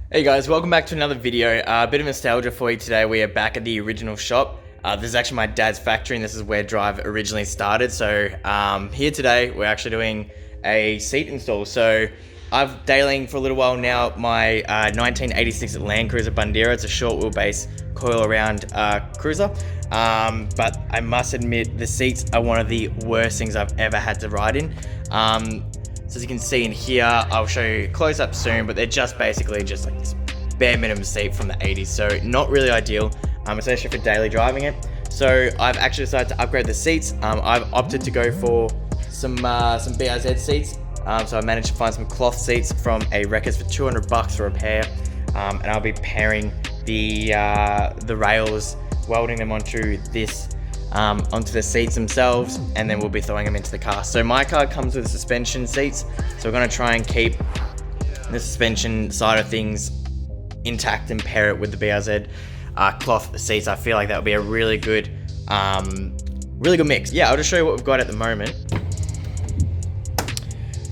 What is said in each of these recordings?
Hey guys, welcome back to another video. A bit of nostalgia for you today. We are back at the original shop. This is actually my dad's factory and this is where Drive originally started. So here today, we're actually doing a seat install. So I've detailing for a little while now my 1986 Landcruiser bundera. It's a short wheelbase coil around cruiser. But I must admit the seats are one of the worst things I've ever had to ride in. So as you can see in here, I'll show you close up soon, but they're just basically just like this bare minimum seat from the 80s. So not really ideal, especially for daily driving it. So I've actually decided to upgrade the seats. I've opted to go for some BRZ seats. So I managed to find some cloth seats from a Wreckers for $200 for repair. And I'll be pairing the rails, welding them onto the seats themselves, and then we'll be throwing them into the car. So my car comes with suspension seats, so we're going to try and keep the suspension side of things intact and pair it with the BRZ cloth seats. I feel like that would be a really good mix. Yeah, I'll just show you what we've got at the moment.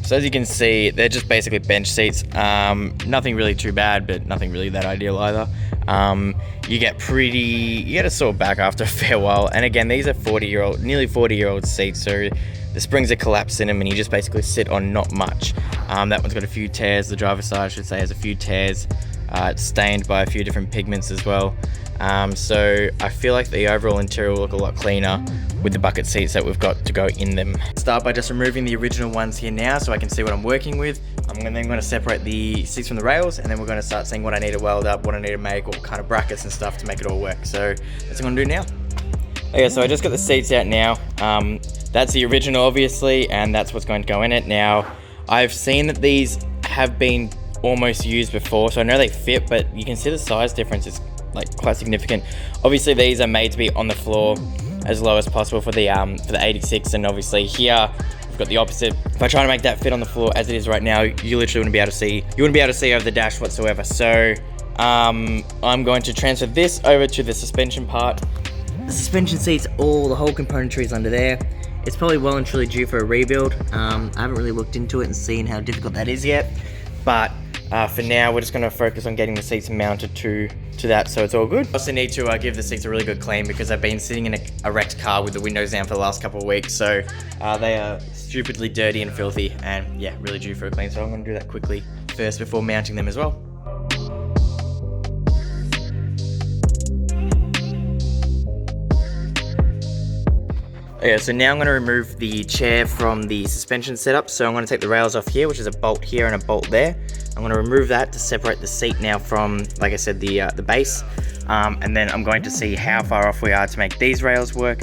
So as you can see, they're just basically bench seats. Nothing really too bad, but nothing really that ideal either. You get a sore back after a fair while. And again, these are nearly 40-year-old seats, so the springs are collapsed in them and you just basically sit on not much. That one's got a few tears. The driver's side, I should say, has a few tears. It's stained by a few different pigments as well. So I feel like the overall interior will look a lot cleaner with the bucket seats that we've got to go in them. Start by just removing the original ones here now so I can see what I'm working with. I'm then going to separate the seats from the rails, and then we're going to start seeing what I need to weld up, what I need to make, what kind of brackets and stuff to make it all work. So that's what I'm going to do now. Okay, so I just got the seats out now. That's the original obviously, and that's what's going to go in it. Now, I've seen that these have been almost used before, so I know they fit, but you can see the size difference is like quite significant. Obviously these are made to be on the floor as low as possible for the 86, and obviously here we've got the opposite. If I try to make that fit on the floor as it is right now, you literally wouldn't be able to see over the dash whatsoever. So I'm going to transfer this over to the suspension part. The suspension seats, the whole componentry is under there. It's probably well and truly due for a rebuild. I haven't really looked into it and seen how difficult that is yet, but for now we're just going to focus on getting the seats mounted to that, so it's all good. I also need to give the seats a really good clean because I've been sitting in a wrecked car with the windows down for the last couple of weeks, so they are stupidly dirty and filthy, and yeah, really due for a clean. So I'm going to do that quickly first before mounting them as well. Okay, so now I'm going to remove the chair from the suspension setup. So I'm going to take the rails off here, which is a bolt here and a bolt there. I'm going to remove that to separate the seat now from, like I said, the base. And then I'm going to see how far off we are to make these rails work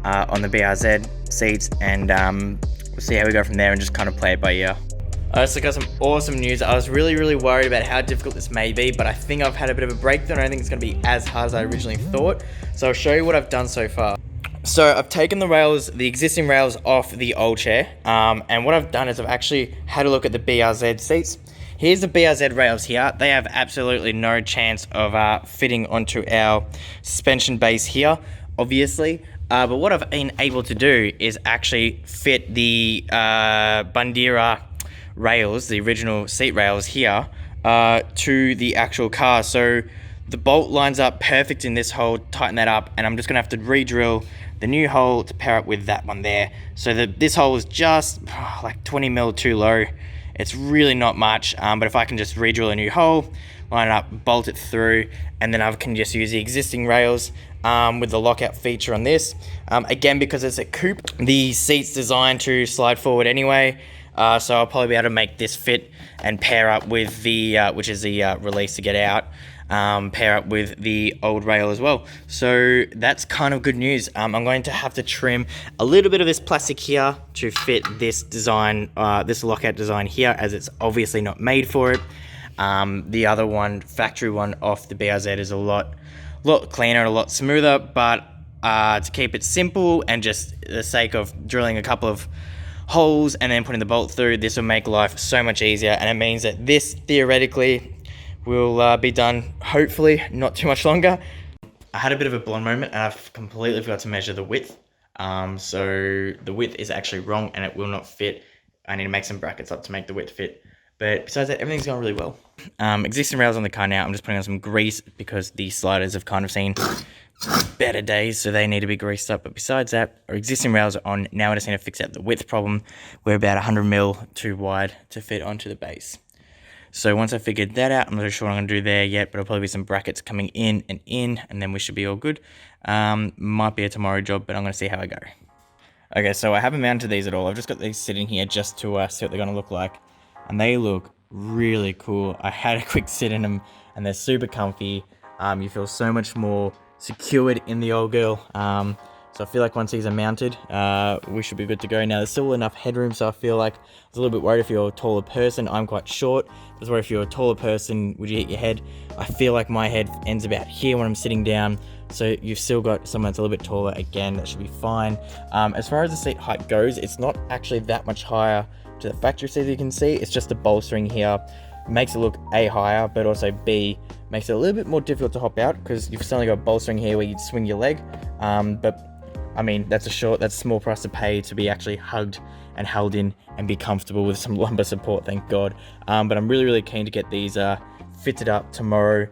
on the BRZ seats, and we'll see how we go from there and just kind of play it by ear. So I got some awesome news. I was really worried about how difficult this may be, but I think I've had a bit of a breakthrough, and I don't think it's going to be as hard as I originally thought. So I'll show you what I've done so far. So I've taken the existing rails off the old chair, and what I've done is I've actually had a look at the BRZ seats. Here's the BRZ rails here. They have absolutely no chance of fitting onto our suspension base here, obviously. But what I've been able to do is actually fit the bundera rails, the original seat rails here, to the actual car. So the bolt lines up perfect in this hole, tighten that up, and I'm just gonna have to re-drill the new hole to pair up with that one there. So this hole is just like 20 mil too low. It's really not much, but if I can just re-drill a new hole, line it up, bolt it through, and then I can just use the existing rails with the lockout feature on this. Again, because it's a coupe, the seat's designed to slide forward anyway, so I'll probably be able to make this fit and pair up with the, which is the release to get out, pair up with the old rail as well. So that's kind of good news. I'm going to have to trim a little bit of this plastic here to fit this design, this lockout design here, as it's obviously not made for it. The other one, factory one off the BRZ, is a lot cleaner and a lot smoother, but to keep it simple and just the sake of drilling a couple of holes and then putting the bolt through, this will make life so much easier, and it means that this theoretically will be done hopefully not too much longer. I had a bit of a blonde moment and I've completely forgot to measure the width. So the width is actually wrong and it will not fit. I need to make some brackets up to make the width fit. But besides that, everything's going really well. Existing rails on the car now. I'm just putting on some grease because the sliders have kind of seen better days, so they need to be greased up. But besides that, our existing rails are on. Now I just need to fix out the width problem. We're about 100 mil too wide to fit onto the base. So once I figured that out, I'm not sure what I'm going to do there yet, but it'll probably be some brackets coming in, and then we should be all good. Might be a tomorrow job, but I'm going to see how I go. Okay, so I haven't mounted these at all. I've just got these sitting here just to see what they're going to look like. And they look really cool. I had a quick sit in them, and they're super comfy. You feel so much more secured in the old girl. So I feel like once these are mounted, we should be good to go. Now, there's still enough headroom, so I feel like I was a little bit worried if you're a taller person. I'm quite short. I was worried if you're a taller person, would you hit your head? I feel like my head ends about here when I'm sitting down, so you've still got someone that's a little bit taller. Again, that should be fine. As far as the seat height goes, it's not actually that much higher to the factory seat, you can see. It's just the bolstering here makes it look A, higher, but also B, makes it a little bit more difficult to hop out because you've suddenly got bolstering here where you'd swing your leg. But I mean, that's a small price to pay to be actually hugged and held in and be comfortable with some lumbar support, thank God. But I'm really keen to get these fitted up tomorrow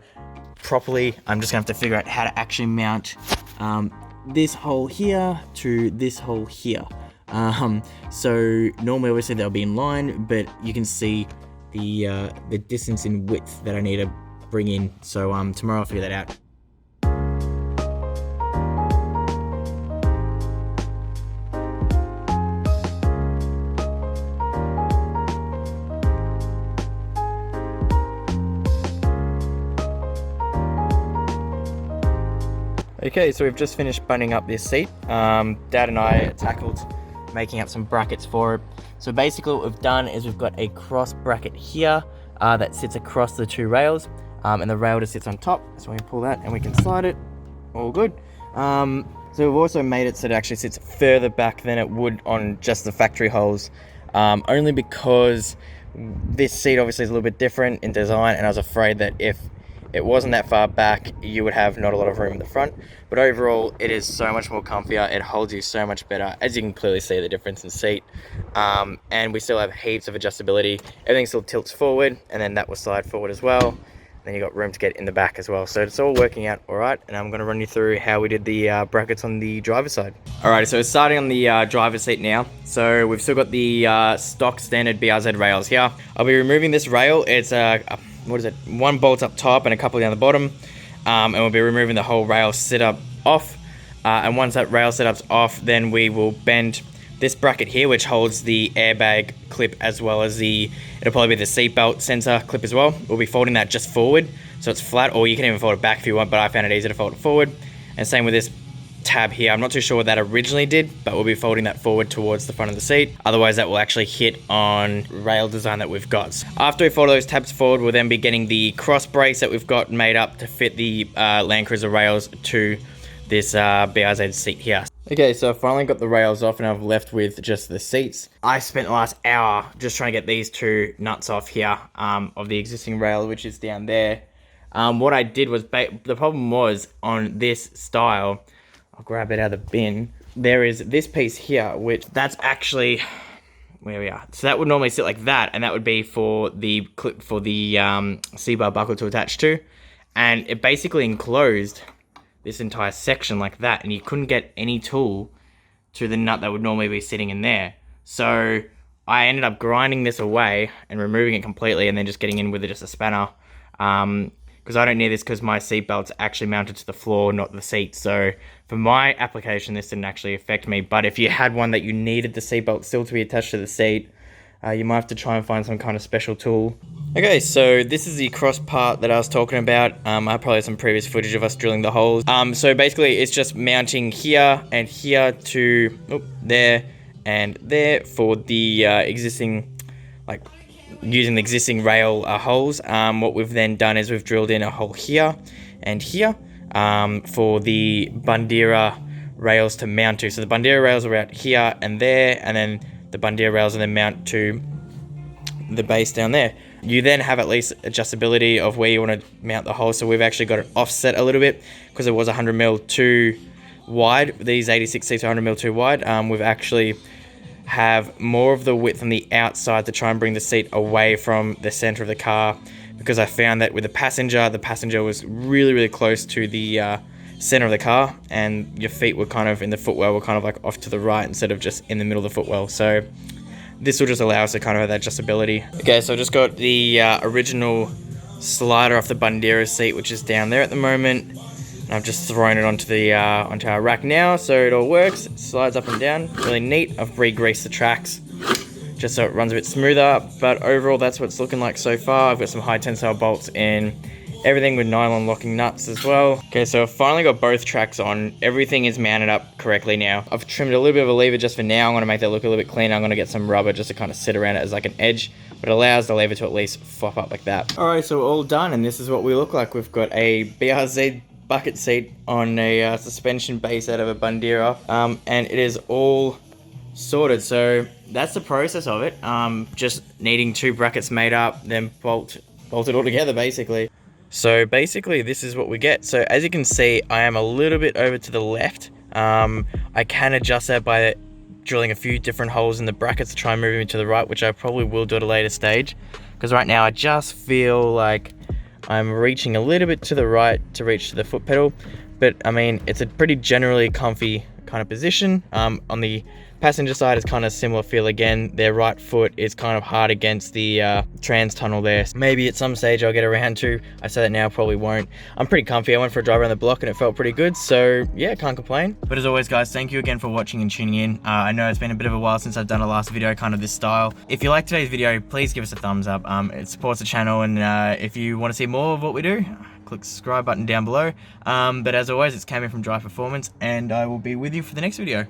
properly. I'm just gonna have to figure out how to actually mount this hole here to this hole here. So normally obviously they'll be in line, but you can see the distance in width that I need to bring in. So tomorrow I'll figure that out. Okay, so we've just finished buttoning up this seat. Dad and I tackled making up some brackets for it. So basically what we've done is we've got a cross bracket here that sits across the two rails, and the rail just sits on top. So we pull that and we can slide it, all good. So we've also made it so it actually sits further back than it would on just the factory holes, only because this seat obviously is a little bit different in design, and I was afraid that if it wasn't that far back, you would have not a lot of room in the front. But overall, it is so much more comfier. It holds you so much better, as you can clearly see the difference in seat. And we still have heaps of adjustability. Everything still tilts forward, and then that will slide forward as well. Then you got room to get in the back as well. So it's all working out all right. And I'm going to run you through how we did the brackets on the driver's side. All right, so starting on the driver's seat now. So we've still got the stock standard BRZ rails here. I'll be removing this rail. It's what is it? One bolt up top and a couple down the bottom. And we'll be removing the whole rail setup off. And once that rail setup's off, then we will bend this bracket here, which holds the airbag clip as well as it'll probably be the seatbelt sensor clip as well. We'll be folding that just forward, so it's flat, or you can even fold it back if you want, but I found it easier to fold it forward. And same with this tab here. I'm not too sure what that originally did, but we'll be folding that forward towards the front of the seat. Otherwise, that will actually hit on rail design that we've got. After we fold those tabs forward, we'll then be getting the cross brace that we've got made up to fit the Landcruiser rails to this BRZ seat here. Okay, so I finally got the rails off and I've left with just the seats. I spent the last hour just trying to get these two nuts off here of the existing rail, which is down there. What I did was, the problem was on this style, I'll grab it out of the bin. There is this piece here, which that's actually where we are. So that would normally sit like that, and that would be for the clip for the C-bar buckle to attach to. And it basically enclosed this entire section like that, and you couldn't get any tool to the nut that would normally be sitting in there. So I ended up grinding this away and removing it completely, and then just getting in with just a spanner. Because I don't need this because my seatbelt's actually mounted to the floor, not the seat. So for my application, this didn't actually affect me. But if you had one that you needed the seatbelt still to be attached to the seat, you might have to try and find some kind of special tool. Okay, so this is the cross part that I was talking about. I probably have some previous footage of us drilling the holes. So basically, it's just mounting here and here to there and there for the existing, like, using the existing rail holes. What we've then done is we've drilled in a hole here and here for the bundera rails to mount to. So the bundera rails are out here and there, and then the bundera rails will then mount to the base down there. You then have at least adjustability of where you want to mount the hole. So we've actually got it offset a little bit because it was 100mm too wide. These 86 seats are 100mm too wide. We've actually have more of the width on the outside to try and bring the seat away from the center of the car, because I found that with the passenger was really close to the center of the car, and your feet were kind of in the footwell were kind of like off to the right instead of just in the middle of the footwell. So this will just allow us to kind of have that adjustability. Okay, so I just got the original slider off the bundera seat, which is down there at the moment. And I've just thrown it onto the onto our rack now, so it all works. It slides up and down, really neat. I've re-greased the tracks just so it runs a bit smoother, but overall that's what it's looking like so far. I've got some high tensile bolts in, everything with nylon locking nuts as well. Okay, so I've finally got both tracks on. Everything is mounted up correctly now. I've trimmed a little bit of a lever just for now. I'm gonna make that look a little bit cleaner. I'm gonna get some rubber just to kind of sit around it as like an edge, but it allows the lever to at least flop up like that. All right, so we're all done, and this is what we look like. We've got a BRZ bucket seat on a suspension base out of a bundera, and it is all sorted. So that's the process of it. Just needing 2 brackets made up, then bolt it all together basically. So basically this is what we get. So as you can see, I am a little bit over to the left. I can adjust that by drilling a few different holes in the brackets to try and move me to the right, which I probably will do at a later stage, because right now I just feel like I'm reaching a little bit to the right to reach to the foot pedal. But I mean, it's a pretty generally comfy kind of position. On the passenger side, it's kind of similar feel again. Their right foot is kind of hard against the trans tunnel there. Maybe at some stage I'll get around to. I say that now, probably won't. I'm pretty comfy. I went for a drive around the block and it felt pretty good. So yeah, can't complain. But as always guys, thank you again for watching and tuning in. I know it's been a bit of a while since I've done a last video kind of this style. If you like today's video, please give us a thumbs up. It supports the channel, and if you want to see more of what we do, click the subscribe button down below. But as always, it's Cammy from Drive Performance, and I will be with you for the next video.